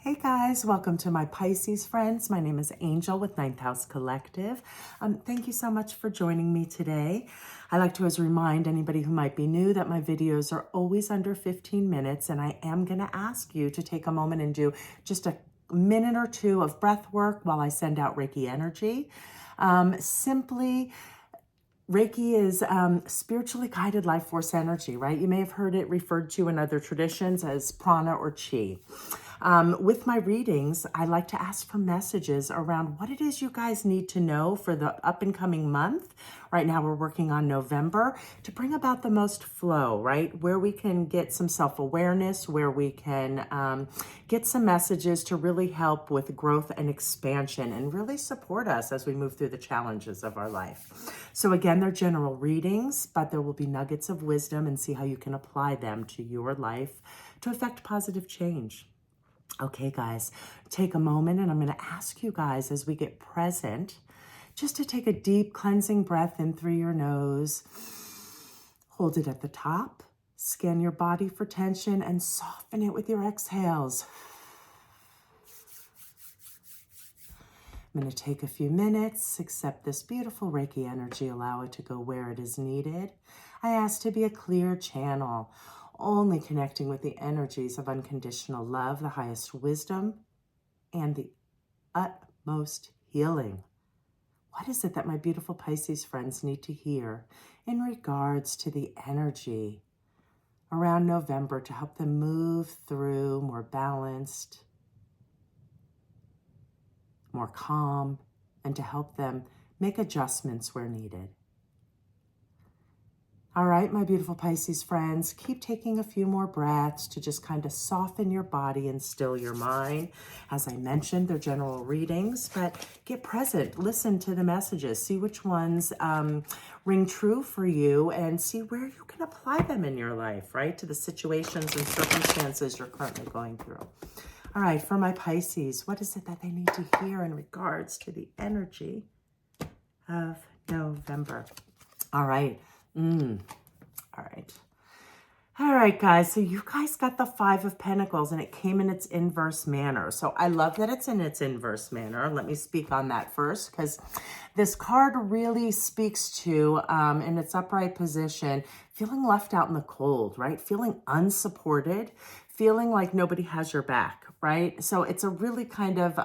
Hey guys, welcome to my Pisces friends. My name is Angel with Ninth House Collective. Thank you so much for joining me today. I like to always remind anybody who might be new that my videos are always under 15 minutes, and I am going to ask you to take a moment and do just a minute or two of breath work while I send out Reiki energy. Reiki is spiritually guided life force energy, right? You may have heard it referred to in other traditions as prana or chi. With my readings, I like to ask for messages around what it is you guys need to know for the up and coming month. Right now we're working on November to bring about the most flow, right? Where we can get some self-awareness, where we can get some messages to really help with growth and expansion and really support us as we move through the challenges of our life. So again, they're general readings, but there will be nuggets of wisdom and see how you can apply them to your life to affect positive change. Okay, guys, take a moment and I'm going to ask you guys as we get present just to take a deep cleansing breath in through your nose. Hold it at the top. Scan your body for tension and soften it with your exhales. I'm going to take a few minutes, accept this beautiful Reiki energy, allow it to go where it is needed. I ask to be a clear channel, only connecting with the energies of unconditional love, the highest wisdom, and the utmost healing. What is it that my beautiful Pisces friends need to hear in regards to the energy around November to help them move through more balanced, more calm, and to help them make adjustments where needed? All right, my beautiful Pisces friends, keep taking a few more breaths to just kind of soften your body and still your mind. As I mentioned, they're general readings, but get present, listen to the messages, see which ones ring true for you and see where you can apply them in your life, right, to the situations and circumstances you're currently going through. All right, for my Pisces, what is it that they need to hear in regards to the energy of November? All right. All right, guys. So you guys got the Five of Pentacles and it came in its inverse manner. So I love that it's in its inverse manner. Let me speak on that first because this card really speaks to, in its upright position, feeling left out in the cold, right? Feeling unsupported, feeling like nobody has your back, right? So it's a really kind of,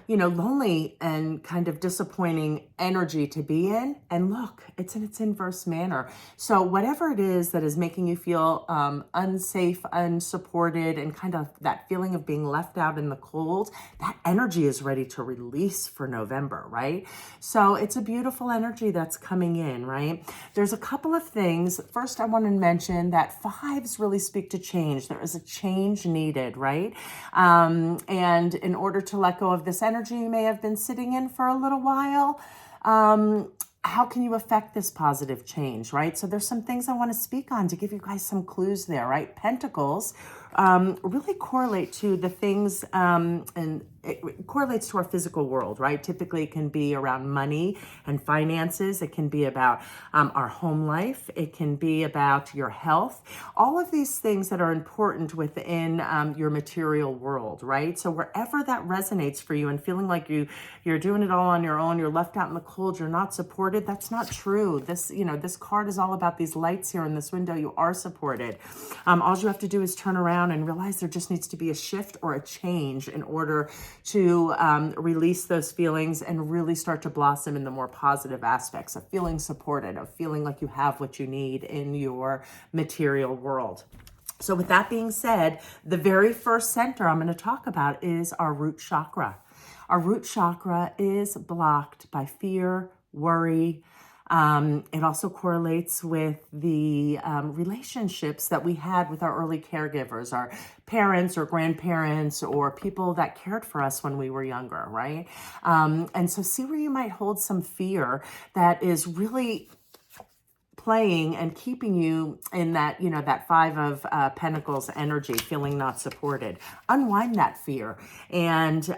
lonely and kind of disappointing energy to be in. And look, it's in its inverse manner. So whatever it is that is making you feel unsafe, unsupported, and kind of that feeling of being left out in the cold, that energy is ready to release for November, right? So it's a beautiful energy that's coming in, right? There's a couple of things. First, I want to mention that fives really speak to change. There is a change needed, right? And in order to let go of this energy you may have been sitting in for a little while, how can you affect this positive change, right? So there's some things I want to speak on to give you guys some clues there, right? Pentacles really correlate to the things, and it correlates to our physical world, right? Typically it can be around money and finances. It can be about our home life. It can be about your health. All of these things that are important within your material world, right? So wherever that resonates for you and feeling like you're doing it all on your own, you're left out in the cold, you're not supported, that's not true. This card is all about these lights here in this window. You are supported. All you have to do is turn around and realize there just needs to be a shift or a change in order to release those feelings and really start to blossom in the more positive aspects of feeling supported, of feeling like you have what you need in your material world. So with that being said, the very first center I'm going to talk about is our root chakra. Our root chakra is blocked by fear, worry. It also correlates with the relationships that we had with our early caregivers, our parents or grandparents or people that cared for us when we were younger, right? And so see where you might hold some fear that is really playing and keeping you in that, that Five of Pentacles energy, feeling not supported. Unwind that fear. And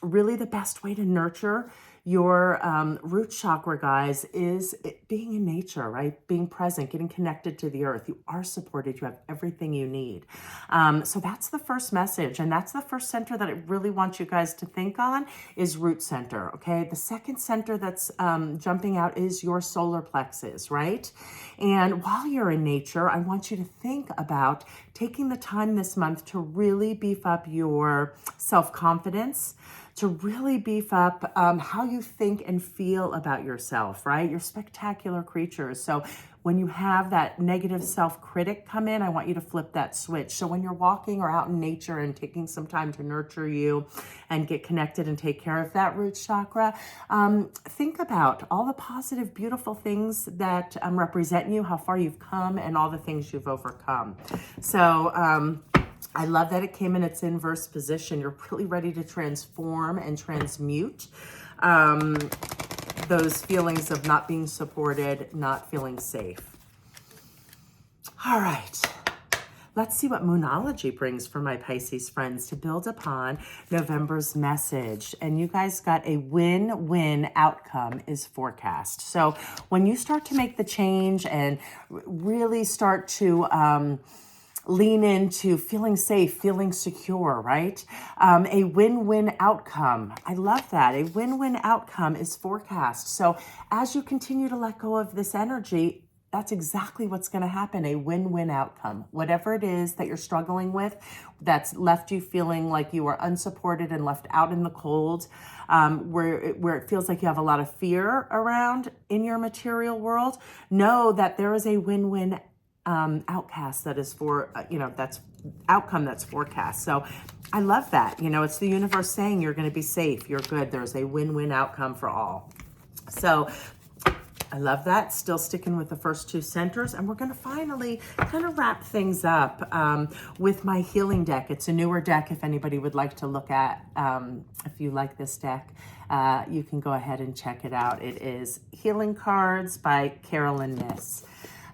really the best way to nurture Your root chakra, guys, is being in nature, right? Being present, getting connected to the earth. You are supported. You have everything you need. So that's the first message. And that's the first center that I really want you guys to think on is root center, okay? The second center that's jumping out is your solar plexus, right? And while you're in nature, I want you to think about taking the time this month to really beef up your self-confidence, to really beef up how you think and feel about yourself, right? You're spectacular creatures. So when you have that negative self-critic come in, I want you to flip that switch. So when you're walking or out in nature and taking some time to nurture you and get connected and take care of that root chakra, think about all the positive, beautiful things that represent you, how far you've come, and all the things you've overcome. So, I love that it came in its inverse position. You're really ready to transform and transmute those feelings of not being supported, not feeling safe. All right. Let's see what Moonology brings for my Pisces friends to build upon November's message. And you guys got a win-win outcome is forecast. So when you start to make the change and really start to lean into feeling safe, feeling secure, right? A win-win outcome. I love that. A win-win outcome is forecast. So as you continue to let go of this energy, that's exactly what's going to happen, a win-win outcome. Whatever it is that you're struggling with that's left you feeling like you are unsupported and left out in the cold, where it feels like you have a lot of fear around in your material world, know that there is a win-win outcast that is for, that's outcome that's forecast. So I love that. It's the universe saying you're going to be safe. You're good. There's a win-win outcome for all. So I love that. Still sticking with the first two centers. And we're going to finally kind of wrap things up with my healing deck. It's a newer deck if anybody would like to look at. If you like this deck, you can go ahead and check it out. It is Healing Cards by Carolyn Miss.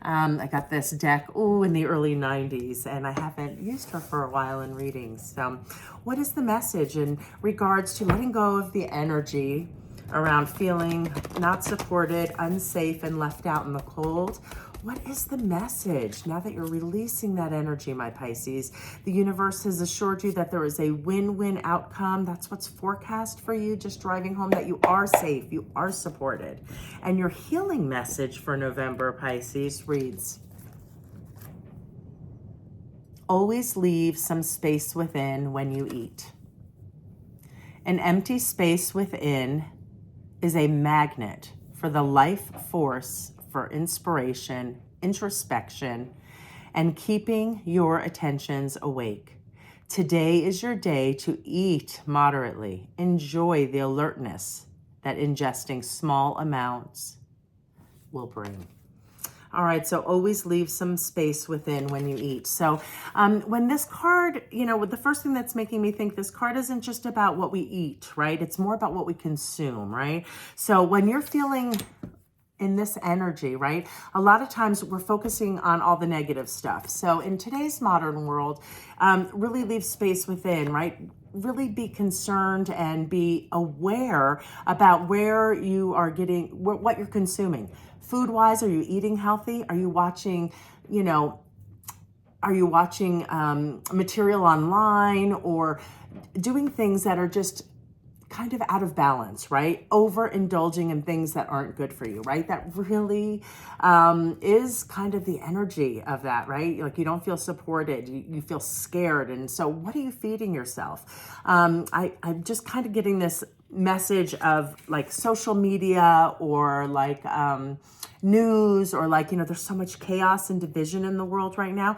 I got this deck, in the early 90s, and I haven't used her for a while in readings. What is the message in regards to letting go of the energy around feeling not supported, unsafe, and left out in the cold? What is the message now that you're releasing that energy, my Pisces? The universe has assured you that there is a win-win outcome. That's what's forecast for you, just driving home that you are safe, you are supported. And your healing message for November, Pisces, reads, always leave some space within when you eat. An empty space within is a magnet for the life force for inspiration, introspection, and keeping your attentions awake. Today is your day to eat moderately. Enjoy the alertness that ingesting small amounts will bring. All right, so always leave some space within when you eat. So when this card, the first thing that's making me think this card isn't just about what we eat, right? It's more about what we consume, right? So when you're feeling in this energy, right? A lot of times we're focusing on all the negative stuff. So in today's modern world, really leave space within, right? Really be concerned and be aware about where you are getting, what you're consuming. Food-wise, are you eating healthy? Are you watching, material online or doing things that are just kind of out of balance, right? Overindulging in things that aren't good for you, right? That really is kind of the energy of that, right? Like you don't feel supported, you feel scared. And so what are you feeding yourself? I'm just kind of getting this message of like social media or like news or like, there's so much chaos and division in the world right now.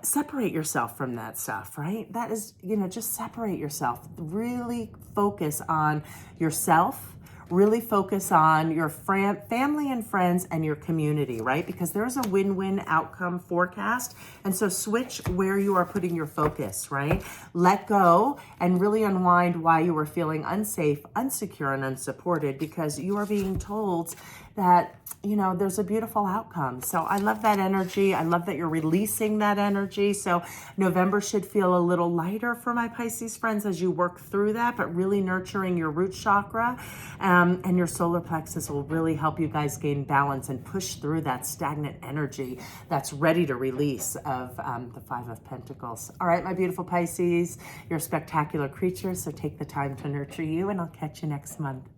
Separate yourself from that stuff, right? That is, just separate yourself. Really focus on yourself. Really focus on your family and friends and your community, right? Because there's a win-win outcome forecast. And so switch where you are putting your focus, right? Let go and really unwind why you were feeling unsafe, unsecure, and unsupported because you are being told that, you know, there's a beautiful outcome. So I love that energy. I love that you're releasing that energy. So November should feel a little lighter for my Pisces friends as you work through that, but really nurturing your root chakra, and your solar plexus will really help you guys gain balance and push through that stagnant energy that's ready to release of the Five of Pentacles. All right, my beautiful Pisces, you're a spectacular creature, so take the time to nurture you, and I'll catch you next month.